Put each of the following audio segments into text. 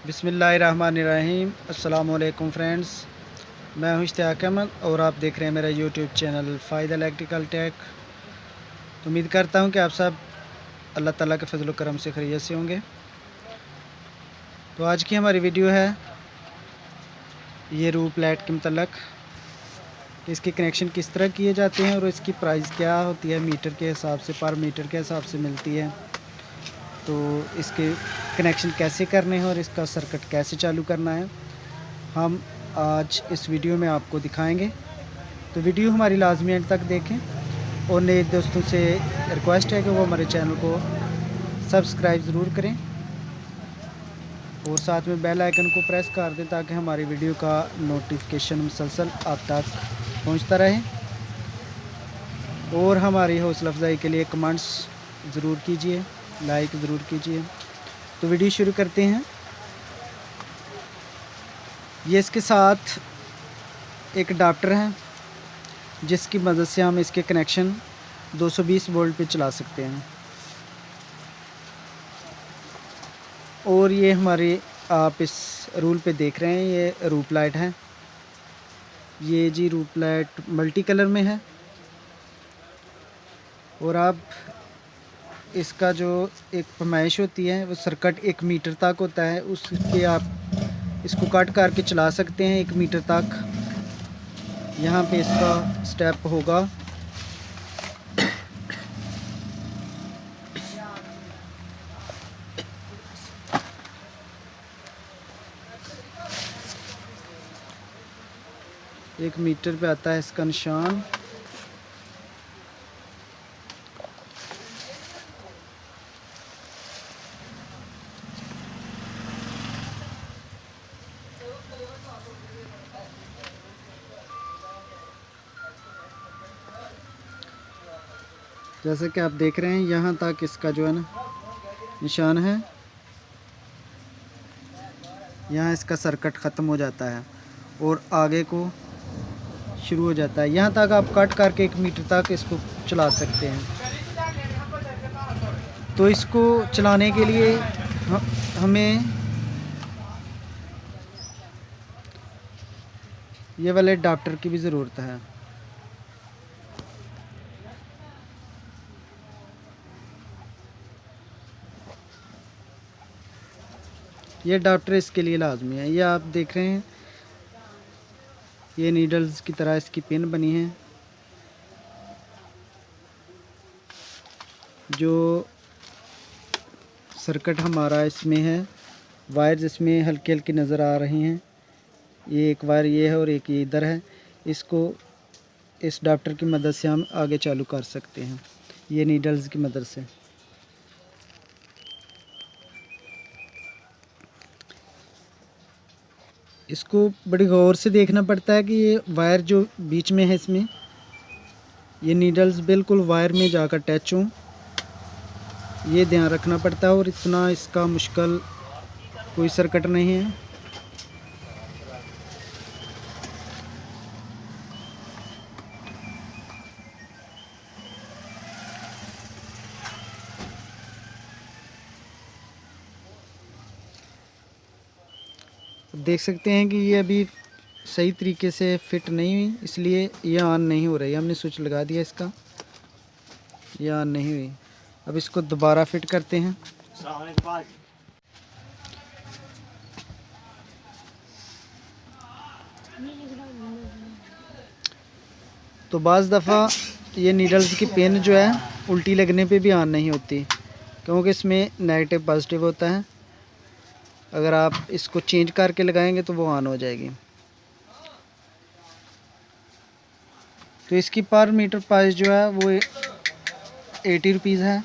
बिस्मिल्लाहिर्रहमानिर्रहीम। अस्सलामुअलैकुम फ्रेंड्स, मैं हूं इश्तियाक अहमद और आप देख रहे हैं मेरा यूट्यूब चैनल फ़ायदा इलेक्ट्रिकल टेक। तो उम्मीद करता हूं कि आप सब अल्लाह ताला के फजल करम से खैरियत से होंगे। तो आज की हमारी वीडियो है ये रूफ लाइट के मतलब कि इसके कनेक्शन किस तरह किए जाते हैं और इसकी प्राइस क्या होती है, मीटर के हिसाब से, पर मीटर के हिसाब से मिलती है। तो इसके कनेक्शन कैसे करने हैं और इसका सर्किट कैसे चालू करना है, हम आज इस वीडियो में आपको दिखाएंगे। तो वीडियो हमारी लाजमी एंड तक देखें और नए दोस्तों से रिक्वेस्ट है कि वो हमारे चैनल को सब्सक्राइब ज़रूर करें और साथ में बेल आइकन को प्रेस कर दें ताकि हमारी वीडियो का नोटिफिकेशन मुसलसल आप तक पहुंचता रहे। और हमारी हौसला अफजाई के लिए कमेंट्स ज़रूर कीजिए, लाइक ज़रूर कीजिए। तो वीडियो शुरू करते हैं। ये इसके साथ एक अडाप्टर है जिसकी मदद से हम इसके कनेक्शन 220 वोल्ट पे चला सकते हैं। और ये हमारे आप इस रूल पे देख रहे हैं, ये रूफ लाइट है। ये जी रूफ लाइट मल्टी कलर में है और आप इसका जो एक फरमाइश होती है वो सर्किट 1 मीटर तक होता है, उसके आप इसको कट करके चला सकते हैं 1 मीटर तक। यहाँ पे इसका स्टेप होगा। एक मीटर पे आता है इसका निशान। जैसे कि आप देख रहे हैं यहाँ तक इसका जो है ना निशान है, यहाँ इसका सर्किट ख़त्म हो जाता है और आगे को शुरू हो जाता है। यहाँ तक आप कट करके 1 मीटर तक इसको चला सकते हैं। तो इसको चलाने के लिए हमें ये वाले अडाप्टर की भी ज़रूरत है। ये अडाप्टर इसके लिए लाजमी है। ये आप देख रहे हैं, ये नीडल्स की तरह इसकी पिन बनी है। जो सर्किट हमारा इसमें है, वायर इसमें हल्की हल्की नज़र आ रही हैं। ये एक वायर ये है और एक ये इधर है। इसको इस अडाप्टर की मदद से हम आगे चालू कर सकते हैं, ये नीडल्स की मदद से। इसको बड़ी गौर से देखना पड़ता है कि ये वायर जो बीच में है इसमें ये नीडल्स बिल्कुल वायर में जाकर टच हों, ये ध्यान रखना पड़ता है। और इतना इसका मुश्किल कोई सर्किट नहीं है। देख सकते हैं कि ये अभी सही तरीके से फिट नहीं हुई, इसलिए ये ऑन नहीं हो रही। हमने स्विच लगा दिया इसका, ये ऑन नहीं हुई। अब इसको दोबारा फिट करते हैं। तो बाज़ दफ़ा ये नीडल्स की पिन जो है उल्टी लगने पे भी ऑन नहीं होती, क्योंकि इसमें नेगेटिव पॉजिटिव होता है। अगर आप इसको चेंज करके लगाएंगे तो वो ऑन हो जाएगी। तो इसकी पर मीटर प्राइस जो है वो 80 रुपीज़ है,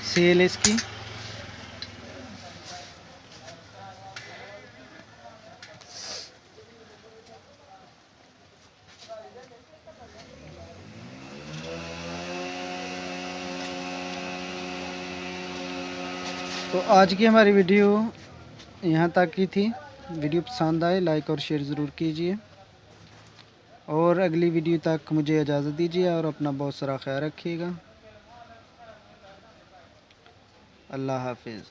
सेल इसकी। तो आज की हमारी वीडियो यहाँ तक की थी। वीडियो पसंद आए लाइक और शेयर ज़रूर कीजिए और अगली वीडियो तक मुझे इजाज़त दीजिए और अपना बहुत सारा ख्याल रखिएगा। अल्लाह हाफिज़।